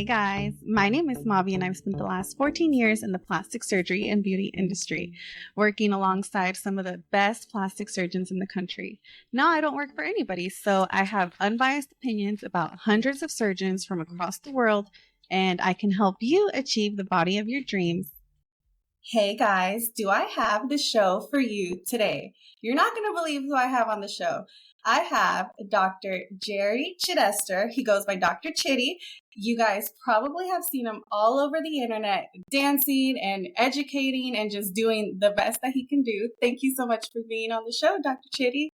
Hey guys, my name is Mavi and I've spent the last 14 years in the plastic surgery and beauty industry, working alongside some of the best plastic surgeons in the country. Now I don't work for anybody, so I have unbiased opinions about hundreds of surgeons from across the world, and I can help you achieve the body of your dreams. Hey guys, do I have the show for you today? You're not going to believe who I have on the show. I have Dr. Chidester. He goes by Dr.Chiddy. You guys probably have seen him all over the internet dancing and educating and just doing the best that he can do. Thank you so much for being on the show, Dr. Chiddy.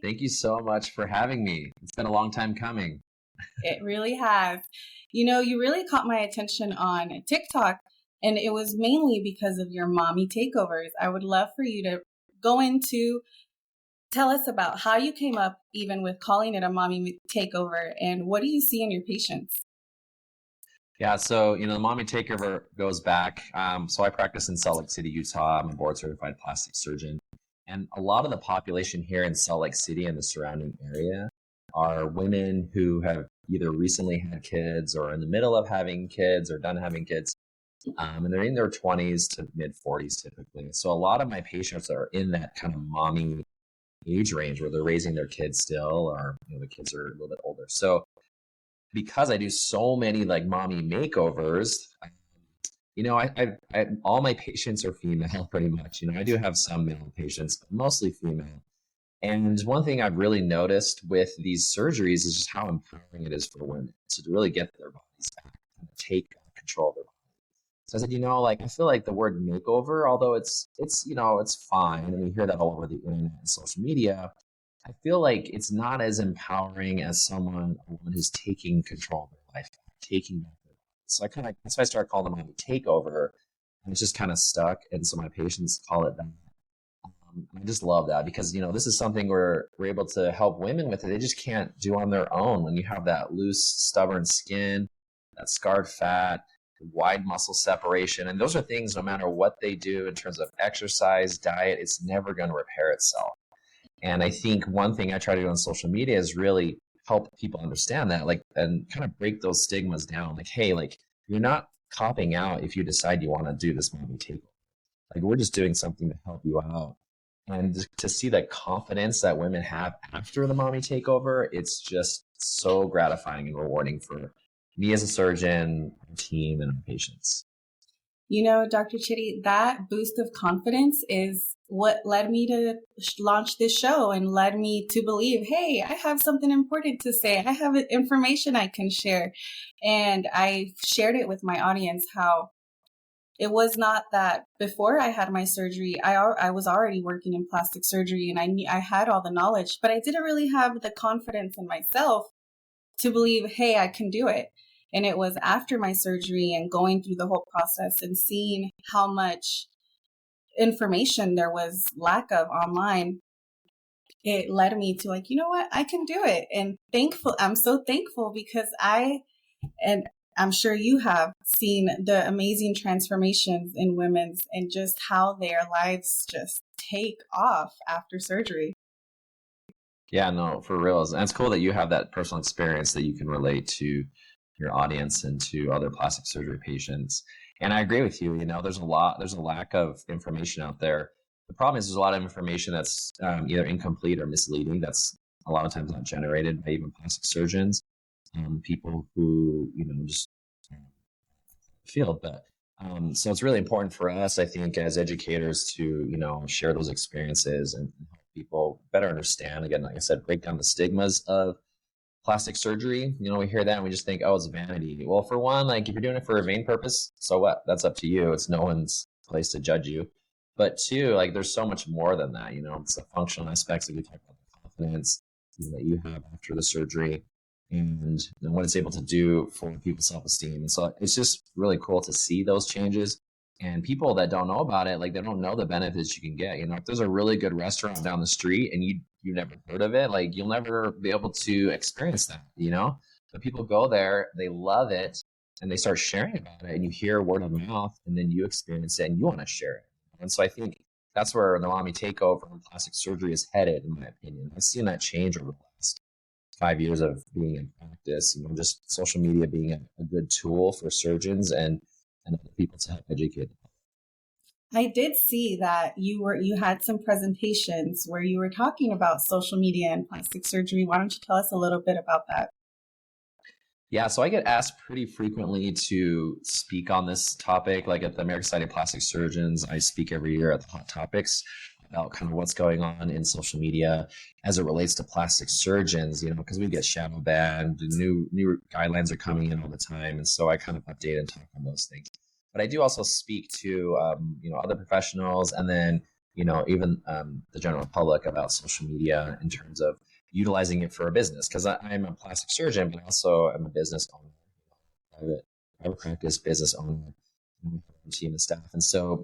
Thank you so much for having me. It's been a long time coming. It really has. You really caught my attention on TikTok. And it was mainly because of your mommy takeovers. I would love for you to tell us about how you came up even with calling it a mommy takeover and what do you see in your patients? Yeah, so, the mommy takeover goes back. So I practice in Salt Lake City, Utah. I'm a board certified plastic surgeon. And a lot of the population here in Salt Lake City and the surrounding area are women who have either recently had kids or in the middle of having kids or done having kids. And they're in their 20s to mid 40s typically. So a lot of my patients are in that kind of mommy age range where they're raising their kids still, or the kids are a little bit older. So because I do so many like mommy makeovers, I all my patients are female pretty much. I do have some male patients, but mostly female. And one thing I've really noticed with these surgeries is just how empowering it is for women to really get their bodies back and take control of their bodies. So I said, I feel like the word makeover, although it's fine, and we hear that all over the internet and social media, I feel like it's not as empowering as a woman who's taking control of their life, taking back their life. So that's why I started calling them a takeover, and it's just kind of stuck, and so my patients call it that. I just love that because, this is something we're able to help women with. They just can't do on their own when you have that loose, stubborn skin, that scarred fat, wide muscle separation. And those are things, no matter what they do in terms of exercise, diet, it's never going to repair itself. And I think one thing I try to do on social media is really help people understand that, and kind of break those stigmas down. Hey, you're not copping out if you decide you want to do this mommy takeover. We're just doing something to help you out. And to see that confidence that women have after the mommy takeover, it's just so gratifying and rewarding for me as a surgeon, our team, and our patients. Dr. Chiddy, that boost of confidence is what led me to launch this show and led me to believe, hey, I have something important to say. I have information I can share. And I shared it with my audience how it was not that before I had my surgery, I was already working in plastic surgery and I had all the knowledge, but I didn't really have the confidence in myself to believe, hey, I can do it. And it was after my surgery and going through the whole process and seeing how much information there was lack of online, it led me to what, I can do it. And I'm so thankful because and I'm sure you have seen the amazing transformations in women's and just how their lives just take off after surgery. Yeah, no, for real. And it's cool that you have that personal experience that you can relate to your audience and to other plastic surgery patients. And I agree with you. There's a lack of information out there. The problem is there's a lot of information that's either incomplete or misleading. That's a lot of times not generated by even plastic surgeons, people who, just field. But so it's really important for us, I think, as educators to, share those experiences and help people better understand. Again, like I said, break down the stigmas of plastic surgery. We hear that and we just think, oh, it's vanity. Well, for one, if you're doing it for a vain purpose, so what? That's up to you. It's no one's place to judge you. But two, there's so much more than that. It's the functional aspects that we talk about, the confidence that you have after the surgery and what it's able to do for people's self-esteem. And so it's just really cool to see those changes. And people that don't know about it, they don't know the benefits you can get. If there's a really good restaurant down the street and you never heard of it, you'll never be able to experience that, But people go there, they love it, and they start sharing about it, and you hear word of mouth, and then you experience it, and you want to share it. And so I think that's where the mommy takeover and plastic surgery is headed, in my opinion. I've seen that change over the last 5 years of being in practice, just social media being a good tool for surgeons and other people to help educate. I did see that you had some presentations where you were talking about social media and plastic surgery. Why don't you tell us a little bit about that? Yeah, so I get asked pretty frequently to speak on this topic. Like at the American Society of Plastic Surgeons, I speak every year at the Hot Topics about kind of what's going on in social media as it relates to plastic surgeons, because we get shadow banned, new guidelines are coming in all the time. And so I kind of update and talk on those things. But I do also speak to, other professionals and then, even the general public about social media in terms of utilizing it for a business, because I'm a plastic surgeon, but also I'm a business owner, private practice business owner, team and staff. And so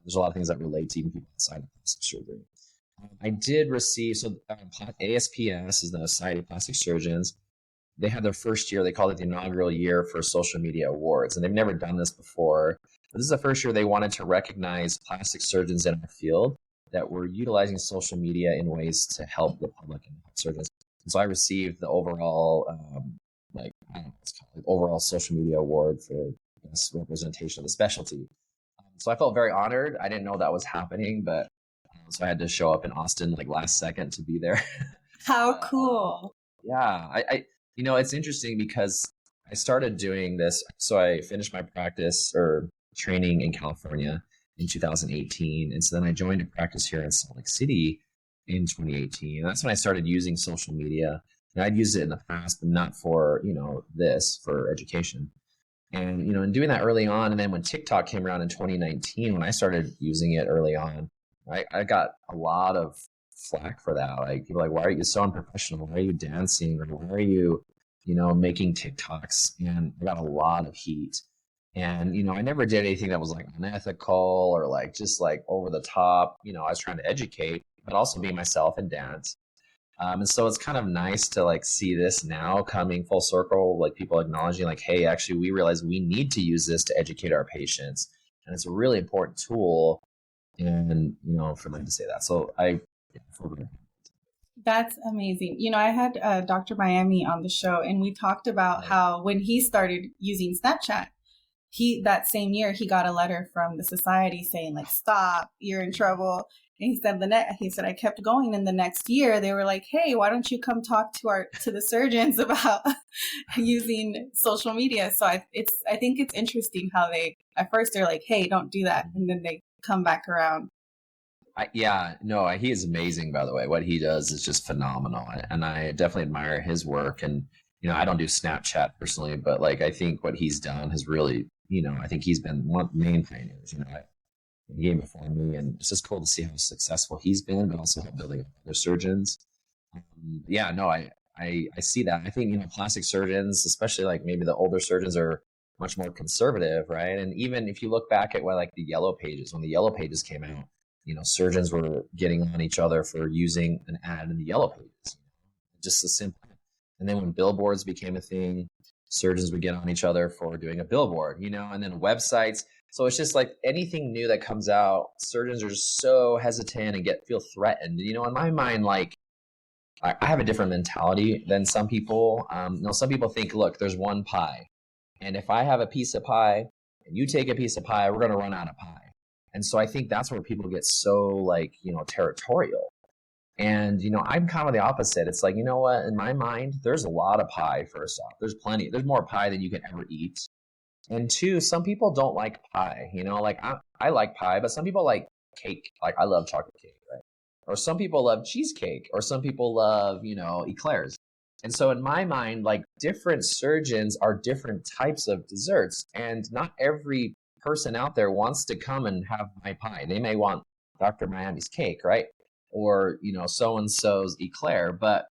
there's a lot of things that relate to even people outside of plastic surgery. I did receive, ASPS is the Society of Plastic Surgeons. They had their first year, they called it the inaugural year for social media awards. And they've never done this before. But this is the first year they wanted to recognize plastic surgeons in our field that were utilizing social media in ways to help the public and help surgeons. And so I received the overall, overall social media award for best representation of the specialty. So I felt very honored. I didn't know that was happening, but so I had to show up in Austin last second to be there. How cool. Yeah, it's interesting because I started doing this. So I finished my practice or training in California in 2018. And so then I joined a practice here in Salt Lake City in 2018. And that's when I started using social media. And I'd used it in the past, but not for, this, for education. And, in doing that early on, and then when TikTok came around in 2019, when I started using it early on, I got a lot of flack for that. Like people why are you so unprofessional? Why are you dancing? Or why are you, making TikToks? And I got a lot of heat. And, I never did anything that was unethical or just over the top. I was trying to educate, but also be myself and dance. And so it's kind of nice to see this now coming full circle, people acknowledging hey, actually, we realize we need to use this to educate our patients. And it's a really important tool. And, for them to say that. So That's amazing. I had Dr. Miami on the show, and we talked about how when he started using Snapchat, that same year he got a letter from the society saying stop, you're in trouble. And he said I kept going, and the next year they were like, hey, why don't you come talk to the surgeons about using social media? So I think it's interesting how they at first they're like, hey, don't do that, and then they come back around. He is amazing, by the way. What he does is just phenomenal. And I definitely admire his work. And, I don't do Snapchat personally, but I think what he's done has really, I think he's been one of the main pioneers, he came before me, and it's just cool to see how successful he's been, but also building other surgeons. I see that. I think, plastic surgeons, especially maybe the older surgeons, are much more conservative, right? And even if you look back at when the yellow pages, when the yellow pages came out, surgeons were getting on each other for using an ad in the yellow pages, just as simple. And then when billboards became a thing, surgeons would get on each other for doing a billboard, and then websites. So it's just anything new that comes out, surgeons are just so hesitant and feel threatened. In my mind, I have a different mentality than some people. Some people think, look, there's one pie. And if I have a piece of pie and you take a piece of pie, we're going to run out of pie. And so I think that's where people get so territorial. And, I'm kind of the opposite. It's you know what, in my mind, there's a lot of pie, first off. There's more pie than you can ever eat. And two, some people don't like pie, I like pie, but some people like cake. I love chocolate cake, right? Or some people love cheesecake, or some people love, eclairs. And so in my mind, different surgeons are different types of desserts, and not every person out there wants to come and have my pie. They may want Dr. Miami's cake, right? Or, so-and-so's eclair. But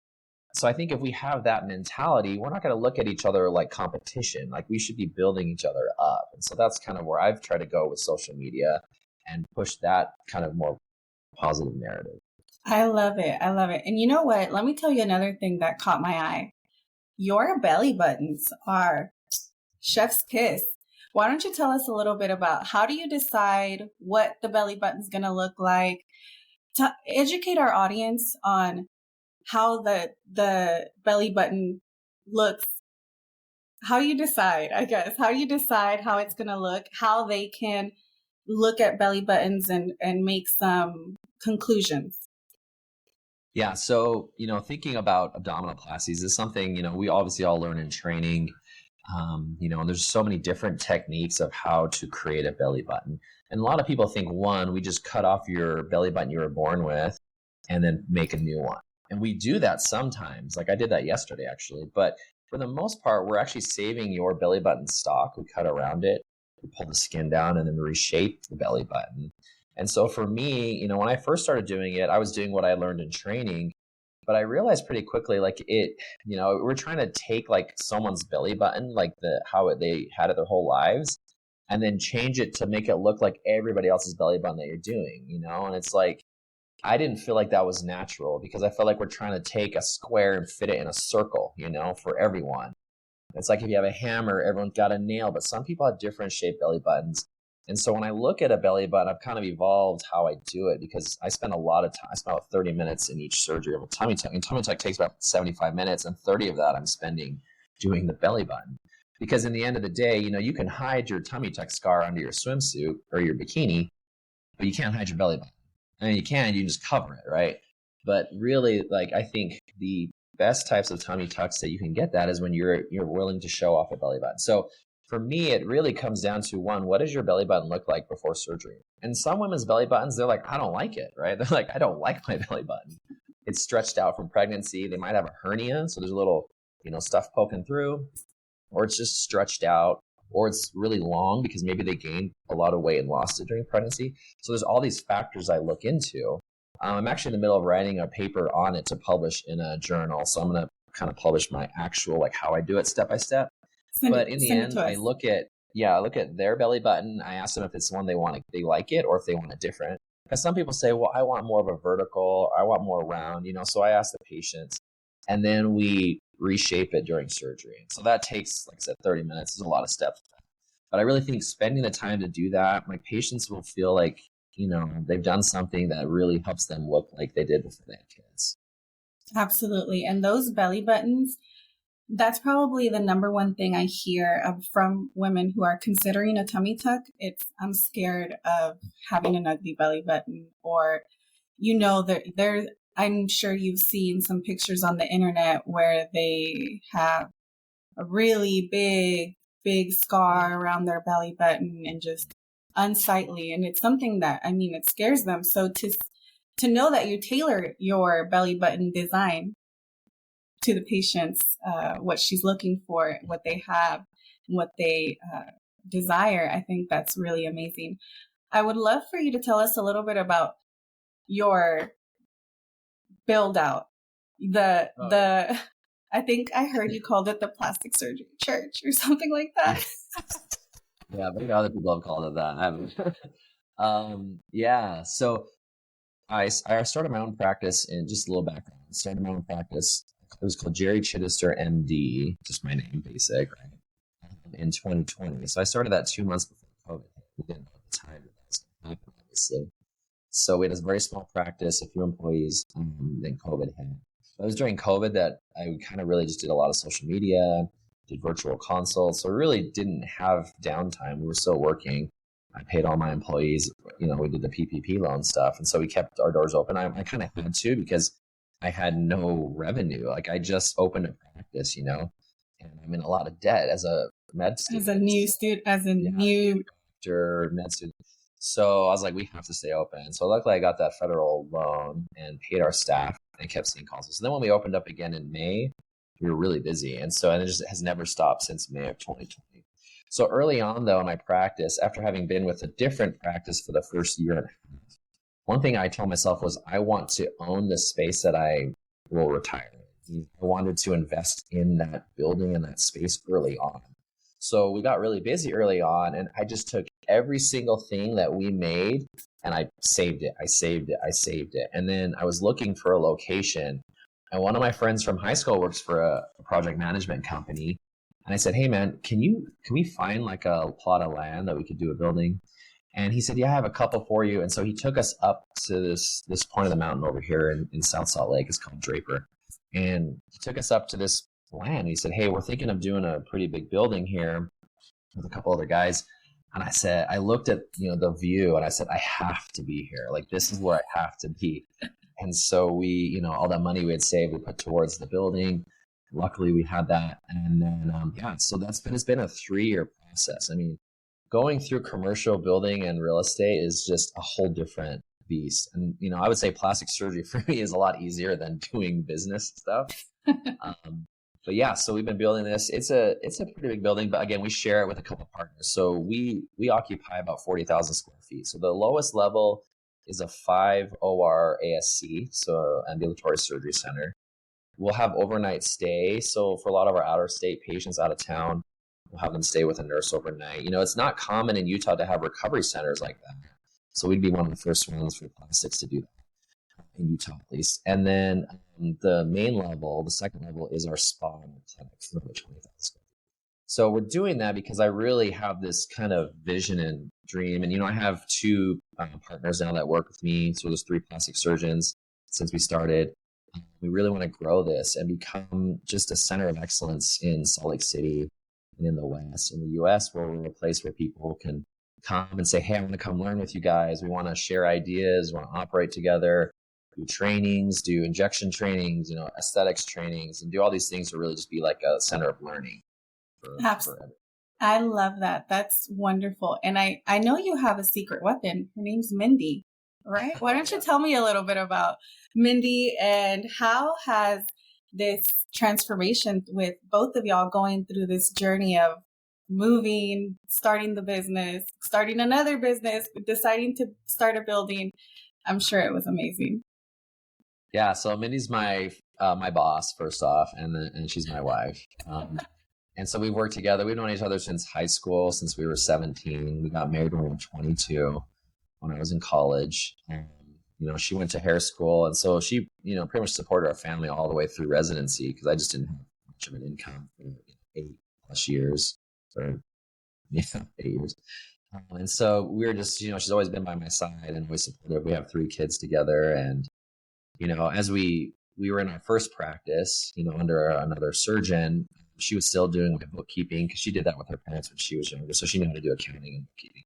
so I think if we have that mentality, we're not going to look at each other like competition. We should be building each other up. And so that's kind of where I've tried to go with social media and push that kind of more positive narrative. I love it. I love it. And you know what? Let me tell you another thing that caught my eye. Your belly buttons are chef's kiss. Why don't you tell us a little bit about how do you decide what the belly button's going to look like? To educate our audience on how the belly button looks, how you decide, I guess, how you decide how it's going to look, how they can look at belly buttons and make some conclusions. Yeah. So, thinking about abdominoplasties is something, we obviously all learn in training. And there's so many different techniques of how to create a belly button. And a lot of people think, one, we just cut off your belly button you were born with and then make a new one. And we do that sometimes. Like I did that yesterday, actually. But for the most part, we're actually saving your belly button stock. We cut around it, we pull the skin down, and then reshape the belly button. And so for me, when I first started doing it, I was doing what I learned in training. But I realized pretty quickly, like we're trying to take like someone's belly button, like they had it their whole lives, and then change it to make it look like everybody else's belly button that you're doing, and it's like, I didn't feel like that was natural because I felt like we're trying to take a square and fit it in a circle, for everyone. It's like if you have a hammer, everyone's got a nail, but some people have different shaped belly buttons. And so when I look at a belly button, I've kind of evolved how I do it because I spend a lot of time. I spend about 30 minutes in each surgery of a tummy tuck. And tummy tuck takes about 75 minutes, and 30 of that I'm spending doing the belly button. Because in the end of the day, you can hide your tummy tuck scar under your swimsuit or your bikini, but you can't hide your belly button. I mean, you can just cover it, right? But really, like, I think the best types of tummy tucks that you can get that is when you're willing to show off a belly button. So for me, it really comes down to, one, what does your belly button look like before surgery? And some women's belly buttons, they're like, I don't like it, right? They're like, I don't like my belly button. It's stretched out from pregnancy. They might have a hernia, so there's a little, stuff poking through, or it's just stretched out, or it's really long because maybe they gained a lot of weight and lost it during pregnancy. So there's all these factors I look into. I'm actually in the middle of writing a paper on it to publish in a journal. So I'm going to kind of publish my actual, like, how I do it step by step. But in the end, I look at their belly button. I ask them if it's one they like it, or if they want it different. Because some people say, well, I want more of a vertical, or I want more round, so I ask the patients, and then we reshape it during surgery. So that takes, like I said, 30 minutes. There's a lot of steps. But I really think spending the time to do that, my patients will feel like, they've done something that really helps them look like they did before they had kids. Absolutely. And those belly buttons, that's probably the number one thing I hear from women who are considering a tummy tuck. I'm scared of having an ugly belly button, or, I'm sure you've seen some pictures on the internet where they have a really big scar around their belly button and just unsightly. And it's something that, it scares them. So to know that you tailor your belly button design to the patient's, what she's looking for, what they have, what they desire, I think that's really amazing. I would love for you to tell us a little bit about your build out. I think I heard you called it the plastic surgery church or something like that. Yeah, maybe other people have called it that. I haven't. Yeah. So I started my own practice, in just a little background. I started my own practice. It was called Jerry Chidester, MD, just my name, basic, right? In 2020. So I started that 2 months before COVID. We didn't know at the time that was going to happen, obviously. So we had a very small practice, a few employees, then COVID hit. It was during COVID that I kind of really just did a lot of social media, did virtual consults. So we really didn't have downtime. We were still working. I paid all my employees, we did the PPP loan stuff. And so we kept our doors open. I kind of had to, because I had no revenue. Like, I just opened a practice, and I'm in a lot of debt as a med student. As a new doctor, med student. So I was like, we have to stay open. So luckily I got that federal loan and paid our staff and kept seeing consults. So then when we opened up again in May, we were really busy. And it just has never stopped since May of 2020. So early on, though, in my practice, after having been with a different practice for the first year and a half, one thing I told myself was, I want to own the space that I will retire in. I wanted to invest in that building and that space early on. So we got really busy early on, and I just took every single thing that we made and I saved it. And then I was looking for a location, and one of my friends from high school works for a project management company. And I said, hey man, can we find like a plot of land that we could do a building? And he said, yeah, I have a couple for you. And so he took us up to this point of the mountain over here in South Salt Lake. It's called Draper. And he took us up to this land. He said, hey, we're thinking of doing a pretty big building here with a couple other guys. And I said, I looked at, the view and I said, I have to be here. Like, this is where I have to be. And so we, all that money we had saved, we put towards the building. Luckily we had that. And then, so it's been a 3-year process. I mean, going through commercial building and real estate is just a whole different beast. And, I would say plastic surgery for me is a lot easier than doing business stuff. But yeah, so we've been building this. It's a pretty big building, but again, we share it with a couple of partners. So we occupy about 40,000 square feet. So the lowest level is a 5 OR ASC, so ambulatory surgery center. We'll have overnight stay. So for a lot of our out of state patients out of town, we'll have them stay with a nurse overnight. It's not common in Utah to have recovery centers like that. So we'd be one of the first ones for plastics to do that in Utah, at least. And then the main level, the second level, is our spa and clinics, another 20,000 square feet. So we're doing that because I really have this kind of vision and dream. And, I have 2 partners now that work with me. So there's 3 plastic surgeons since we started. We really want to grow this and become just a center of excellence in Salt Lake City and in the West, in the U.S., where we're a place where people can come and say, hey, I want to come learn with you guys. We want to share ideas, we want to operate together, do trainings, do injection trainings, aesthetics trainings, and do all these things to really just be like a center of learning. Absolutely. I love that. That's wonderful. And I know you have a secret weapon. Her name's Mindy, right? Why don't you tell me a little bit about Mindy and how has this transformation with both of y'all going through this journey of moving, starting the business, starting another business, deciding to start a building. I'm sure it was amazing. Yeah. So Mindy's my boss, first off, and she's my wife. And so we've worked together. We've known each other since high school, since we were 17. We got married when we were 22 when I was in college. She went to hair school. And so she, pretty much supported our family all the way through residency because I just didn't have much of an income for 8+ years. Or, 8 years. And so we were just, she's always been by my side and always supportive. We have 3 kids together. And, as we were in our first practice, under another surgeon, she was still doing my bookkeeping because she did that with her parents when she was younger. So she knew how to do accounting and bookkeeping.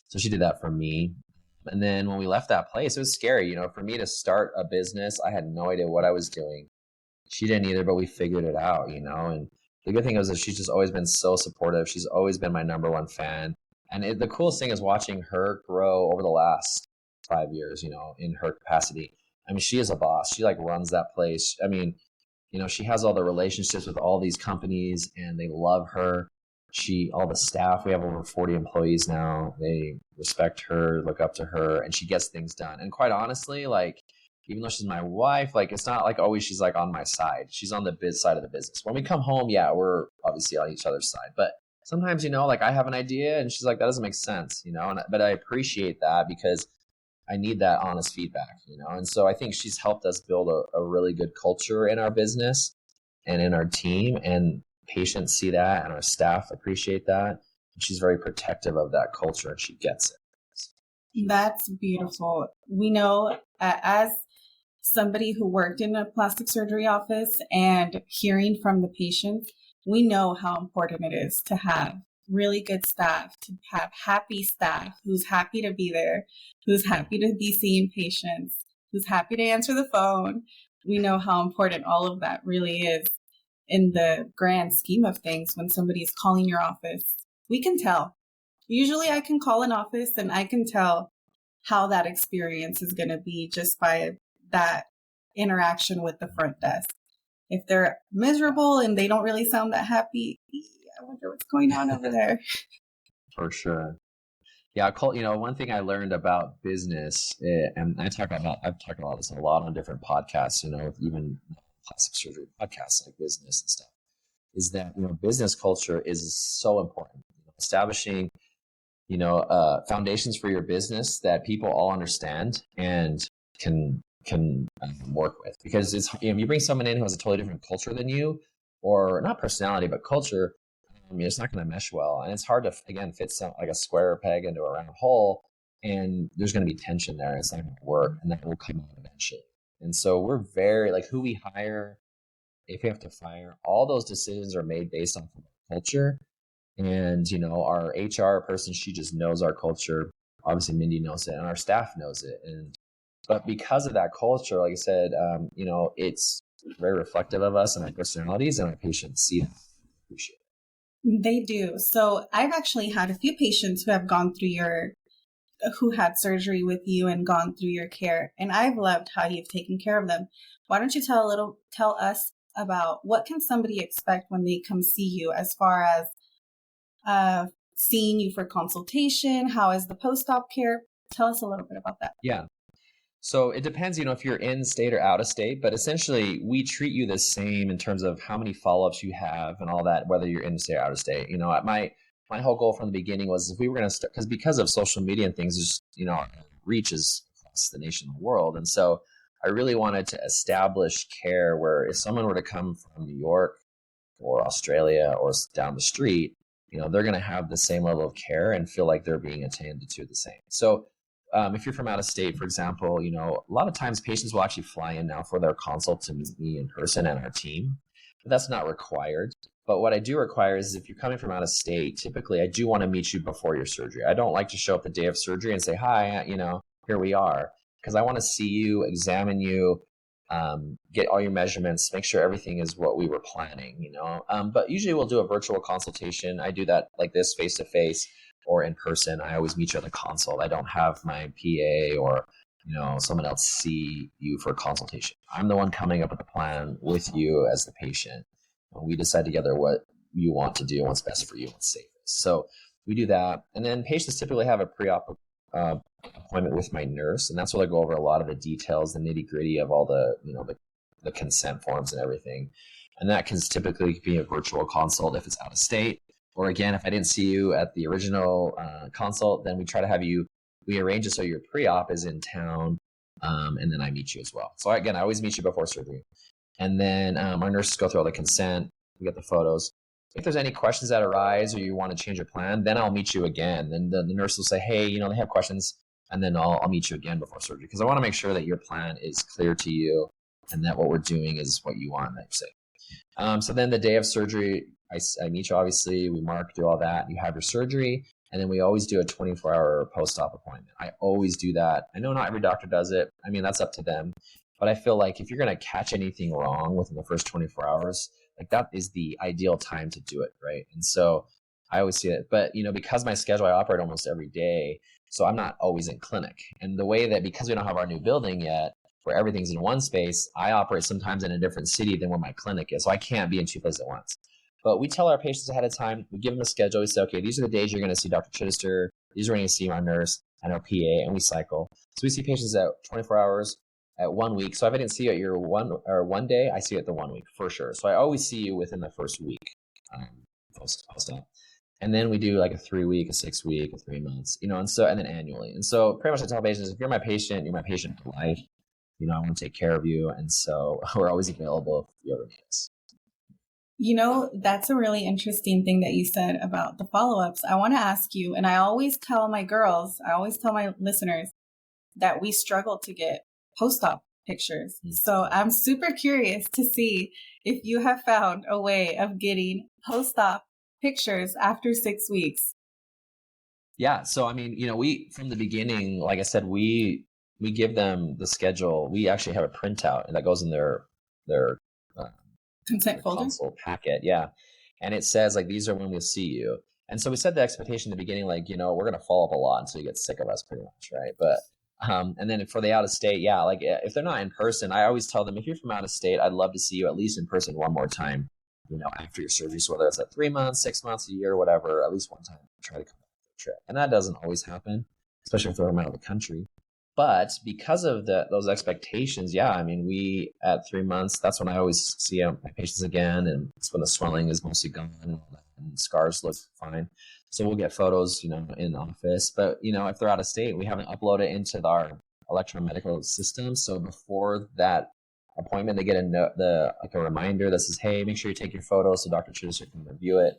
So she did that for me. And then when we left that place, it was scary. For me to start a business, I had no idea what I was doing. She didn't either, but we figured it out, and the good thing is that she's just always been so supportive. She's always been my number one fan. And the coolest thing is watching her grow over the last 5 years, in her capacity. I mean, she is a boss. She runs that place. I mean, she has all the relationships with all these companies and they love her. All the staff, we have over 40 employees now. They respect her, look up to her, and she gets things done. And quite honestly, even though she's my wife, it's not always she's on my side. She's on the biz side of the business. When we come home, yeah, we're obviously on each other's side. But sometimes, I have an idea and she's like, that doesn't make sense, but I appreciate that because I need that honest feedback, And so I think she's helped us build a really good culture in our business and in our team, and patients see that and our staff appreciate that. And she's very protective of that culture and she gets it. That's beautiful. We know as somebody who worked in a plastic surgery office and hearing from the patients, we know how important it is to have really good staff, to have happy staff who's happy to be there, who's happy to be seeing patients, who's happy to answer the phone. We know how important all of that really is in the grand scheme of things when somebody's calling your office. We can tell. Usually I can call an office and I can tell how that experience is going to be just by that interaction with the front desk. If they're miserable and they don't really sound that happy, I wonder what's going on over there. For sure. Yeah, one thing I learned about business, and I've talked about this a lot on different podcasts, even plastic surgery podcasts like business and stuff, is that, business culture is so important. Establishing, foundations for your business that people all understand and can work with, because it's, you bring someone in who has a totally different culture than you, or not personality, but culture, it's not going to mesh well. And it's hard to, again, fit a square peg into a round hole. and there's going to be tension there. It's not going to work, and that will come out eventually. And so we're very like who we hire, if we have to fire, all those decisions are made based on culture. And, our HR person, she just knows our culture. Obviously, Mindy knows it, and our staff knows it. But because of that culture, like I said, it's very reflective of us and our personalities, and our patients see that. Appreciate it. They do. So I've actually had a few patients who have gone through who had surgery with you and gone through your care, and I've loved how you've taken care of them. Why don't you tell us about what can somebody expect when they come see you, as far as seeing you for consultation? How is the post-op care? Tell us a little bit about that. Yeah. So it depends, if you're in state or out of state, but essentially we treat you the same in terms of how many follow-ups you have and all that, whether you're in state or out of state. My whole goal from the beginning was if we were going to start, because of social media and things, just, our reach is across the nation and the world. And so I really wanted to establish care where if someone were to come from New York or Australia or down the street, they're going to have the same level of care and feel like they're being attended to the same. So if you're from out of state, for example, a lot of times patients will actually fly in now for their consult to meet me in person and our team, but that's not required. But what I do require is if you're coming from out of state, typically I do want to meet you before your surgery. I don't like to show up the day of surgery and say, hi, here we are, because I want to see you, examine you, get all your measurements, make sure everything is what we were planning, But usually we'll do a virtual consultation. I do that like this, face-to-face or in person. I always meet you at the consult. I don't have my PA or, someone else see you for a consultation. I'm the one coming up with the plan with you as the patient. We decide together what you want to do, what's best for you, what's safest. So we do that. And then patients typically have a pre-op appointment with my nurse, and that's where I go over a lot of the details, the nitty-gritty of all the, the consent forms and everything. And that can typically be a virtual consult if it's out of state. Or again, if I didn't see you at the original consult, then we try to have we arrange it so your pre-op is in town, and then I meet you as well. So again, I always meet you before surgery. And then our nurses go through all the consent, we get the photos. If there's any questions that arise or you want to change your plan, then I'll meet you again. Then the nurse will say, hey, they have questions, and then I'll meet you again before surgery, because I want to make sure that your plan is clear to you and that what we're doing is what you want, that you say. So then the day of surgery, I meet you, obviously, we do all that, you have your surgery, and then we always do a 24-hour post-op appointment. I always do that. I know not every doctor does it. I mean, that's up to them. But I feel like if you're going to catch anything wrong within the first 24 hours, like that is the ideal time to do it, right? And so I always see it. But, because my schedule, I operate almost every day, so I'm not always in clinic. And the way that, because we don't have our new building yet, where everything's in one space, I operate sometimes in a different city than where my clinic is. So I can't be in two places at once. But we tell our patients ahead of time, we give them a schedule. We say, okay, these are the days you're going to see Dr. Chidester. These are when you see my nurse and our PA, and we cycle. So we see patients at 24 hours, at 1 week. So if I didn't see you at your one day, I see you at the 1 week for sure. So I always see you within the first week post-op. And then we do like a 3 week, a 6 week, a 3 months, and then annually. And so pretty much I tell patients, if you're my patient for life. I want to take care of you. And so we're always available if you ever need us. That's a really interesting thing that you said about the follow-ups. I want to ask you, and I always tell my listeners that we struggle to get post-op pictures. Mm-hmm. So I'm super curious to see if you have found a way of getting post-op pictures after 6 weeks. Yeah. So, I mean, we, from the beginning, like I said, we give them the schedule. We actually have a printout and that goes in their consent folder consult packet. Yeah. And it says like, these are when we'll see you. And so we set the expectation in the beginning, like, we're going to follow up a lot until you get sick of us pretty much. Right. But, and then for the out of state, yeah, like if they're not in person, I always tell them, if you're from out of state, I'd love to see you at least in person one more time, after your surgery. So whether it's like 3 months, 6 months, a year, whatever, at least one time, try to come back for a trip. And that doesn't always happen, especially if they're out of the country. But because of those expectations, yeah, I mean, we at 3 months, that's when I always see my patients again, and it's when the swelling is mostly gone and all that, and scars look fine. So we'll get photos, in the office. But if they're out of state, we haven't uploaded into our electromedical system. So before that appointment, they get a reminder that says, "Hey, make sure you take your photos so Dr. Chidester can review it."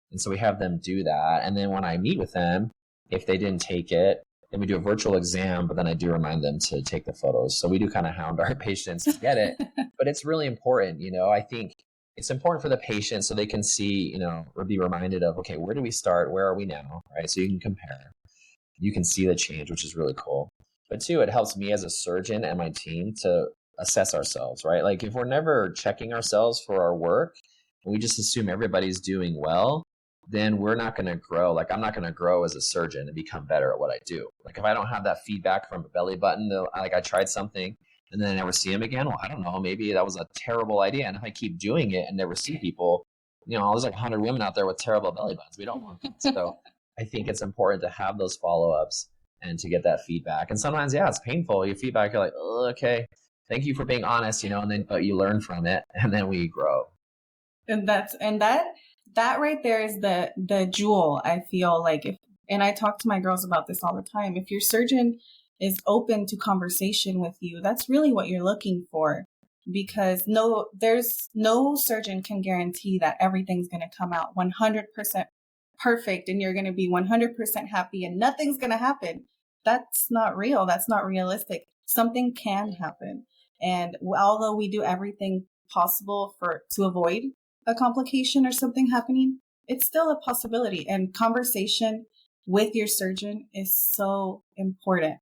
And so we have them do that. And then when I meet with them, if they didn't take it, Then we do a virtual exam, but then I do remind them to take the photos. So we do kind of hound our patients to get it, but it's really important. I think it's important for the patient so they can see, or be reminded of, okay, where do we start? Where are we now? Right. So you can compare, you can see the change, which is really cool. But two, it helps me as a surgeon and my team to assess ourselves, right? Like if we're never checking ourselves for our work and we just assume everybody's doing well, then we're not going to grow. Like I'm not going to grow as a surgeon and become better at what I do. Like if I don't have that feedback from a belly button, like I tried something and then I never see them again. Well, I don't know. Maybe that was a terrible idea. And if I keep doing it and never see people, there's like 100 women out there with terrible belly buttons. We don't want that. So I think it's important to have those follow-ups and to get that feedback. And sometimes, yeah, it's painful. You feedback, you're like, oh, okay, thank you for being honest, and then but you learn from it and then we grow. And that right there is the jewel. I feel like and I talk to my girls about this all the time. If your surgeon is open to conversation with you, that's really what you're looking for, because there's no surgeon can guarantee that everything's going to come out 100% perfect and you're going to be 100% happy and nothing's going to happen. That's not real. That's not realistic. Something can happen. And although we do everything possible to avoid a complication or something happening, it's still a possibility. And conversation with your surgeon is so important.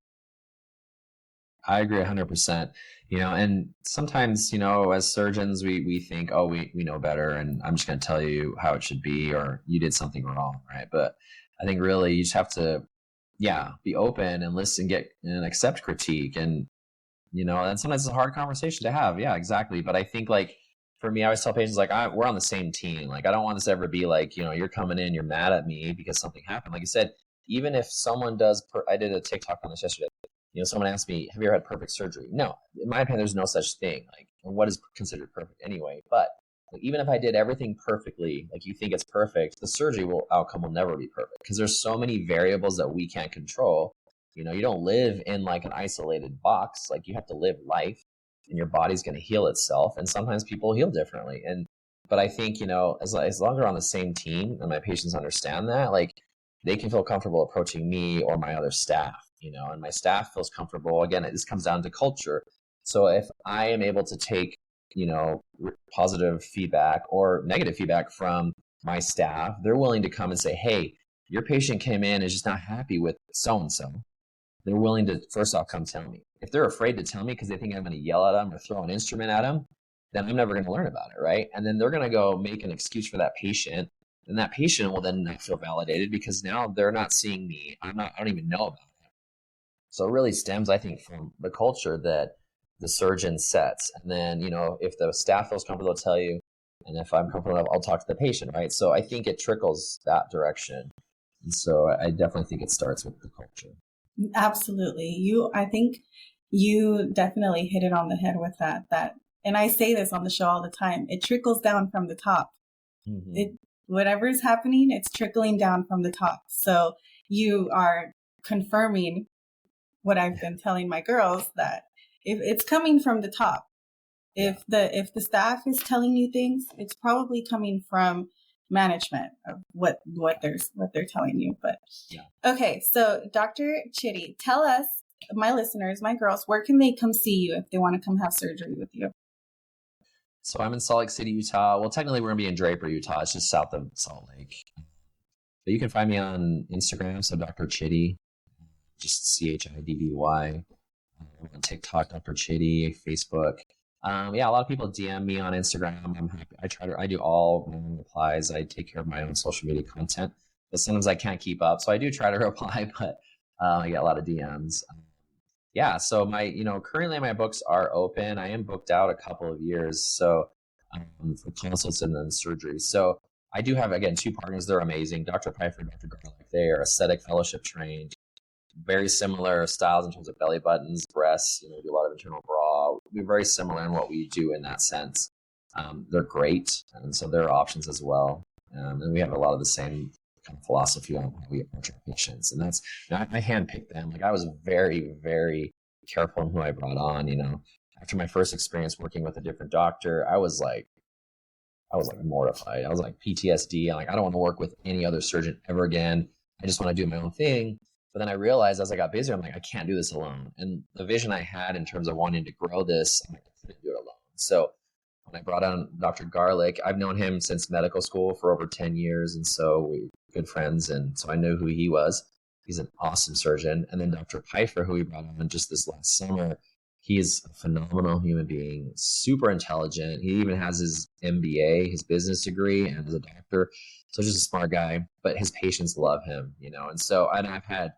I agree 100%. And sometimes, as surgeons, we think, oh, we know better and I'm just going to tell you how it should be, or you did something wrong, right? But I think really you just have to, be open and listen, get and accept critique. And, and sometimes it's a hard conversation to have. Yeah, exactly. But I think like, for me, I always tell patients, like, we're on the same team. Like, I don't want this to ever be like, you're coming in, you're mad at me because something happened. Like you said, even if someone does, I did a TikTok on this yesterday. Someone asked me, have you ever had perfect surgery? No, in my opinion, there's no such thing. Like, what is considered perfect anyway? But like, even if I did everything perfectly, like you think it's perfect, the surgery outcome will never be perfect because there's so many variables that we can't control. You don't live in like an isolated box. Like you have to live life and your body's going to heal itself. And sometimes people heal differently. But I think, as long as we're on the same team and my patients understand that, like they can feel comfortable approaching me or my other staff. And my staff feels comfortable. Again, this comes down to culture. So if I am able to take, positive feedback or negative feedback from my staff, they're willing to come and say, hey, your patient came in and is just not happy with so-and-so. They're willing to, first off, come tell me. If they're afraid to tell me because they think I'm going to yell at them or throw an instrument at them, then I'm never going to learn about it, right? And then they're going to go make an excuse for that patient. And that patient will then not feel validated because now they're not seeing me. I don't even know about it. So it really stems, I think, from the culture that the surgeon sets. And then, if the staff feels comfortable, they'll tell you. And if I'm comfortable, I'll talk to the patient, right? So I think it trickles that direction. And so I definitely think it starts with the culture. Absolutely. I think you definitely hit it on the head with that, and I say this on the show all the time, it trickles down from the top. Mm-hmm. Whatever is happening, it's trickling down from the top. So you are confirming what I've been telling my girls, that if it's coming from the top, if the staff is telling you things, it's probably coming from management of what they're telling you. But okay, so Dr. Chiddy, tell us, my listeners, my girls, where can they come see you if they want to come have surgery with you? So I'm in Salt Lake City, Utah. Well, technically we're gonna be in Draper, Utah. It's just south of Salt Lake. But you can find me on Instagram, so Dr.Chiddy, just Chiddy. On TikTok, Dr.Chiddy, Facebook. A lot of people DM me on Instagram. I'm happy. I do all replies. I take care of my own social media content, but sometimes I can't keep up. So I do try to reply, but I get a lot of DMs. So currently my books are open. I am booked out a couple of years. So for consults and then surgery. So I do have, again, two partners. They're amazing. Dr. Pfeiffer and Dr. Garlick. They are aesthetic fellowship trained. Very similar styles in terms of belly buttons, breasts. We do a lot of internal bra. We're very similar in what we do in that sense. They're great, and so there are options as well. And we have a lot of the same kind of philosophy on how we approach our patients. And that's, I handpicked them. Like I was very, very careful in who I brought on. After my first experience working with a different doctor, I was like mortified. I was like PTSD. I'm like, I don't want to work with any other surgeon ever again. I just want to do my own thing. But then I realized as I got busier, I'm like, I can't do this alone. And the vision I had in terms of wanting to grow this, I'm like, I couldn't do it alone. So when I brought on Dr. Garlick, I've known him since medical school for over 10 years. And so we're good friends. And so I knew who he was. He's an awesome surgeon. And then Dr. Pfeiffer, who we brought on just this last summer, he is a phenomenal human being, super intelligent. He even has his MBA, his business degree, and is a doctor. So just a smart guy, but his patients love him, And so, and I've had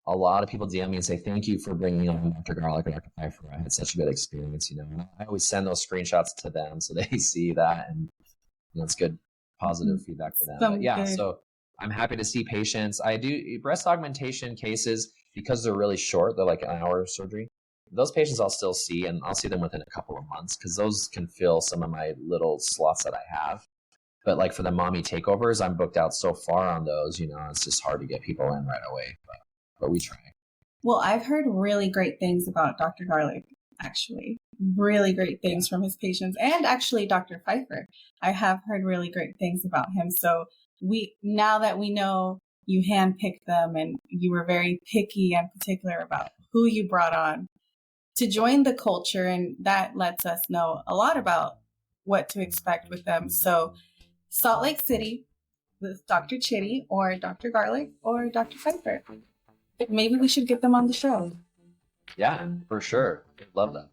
a lot of people DM me and say, thank you for bringing on Dr. Garlic or Dr. Pfeiffer. I had such a good experience, And I always send those screenshots to them so they see that, and it's good, positive feedback for them. But yeah, so I'm happy to see patients. I do breast augmentation cases because they're really short. They're like an hour surgery. Those patients I'll still see, and I'll see them within a couple of months because those can fill some of my little slots that I have. But like for the mommy takeovers, I'm booked out so far on those, it's just hard to get people in right away, but we try. Well, I've heard really great things about Dr. Garlic, actually. Really great things from his patients, and actually Dr. Pfeiffer. I have heard really great things about him. So now that we know you handpicked them and you were very picky and particular about who you brought on to join the culture, and that lets us know a lot about what to expect with them. So Salt Lake City with Dr. Chiddy or Dr. Garlic or Dr. Pfeiffer. Maybe we should get them on the show. Yeah, for sure. Love that.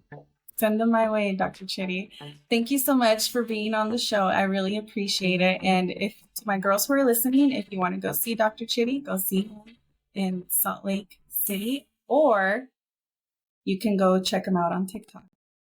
Send them my way, Dr. Chiddy. Thank you so much for being on the show. I really appreciate it. And if to my girls who are listening, if you want to go see Dr. Chiddy, go see him in Salt Lake City, or you can go check him out on TikTok.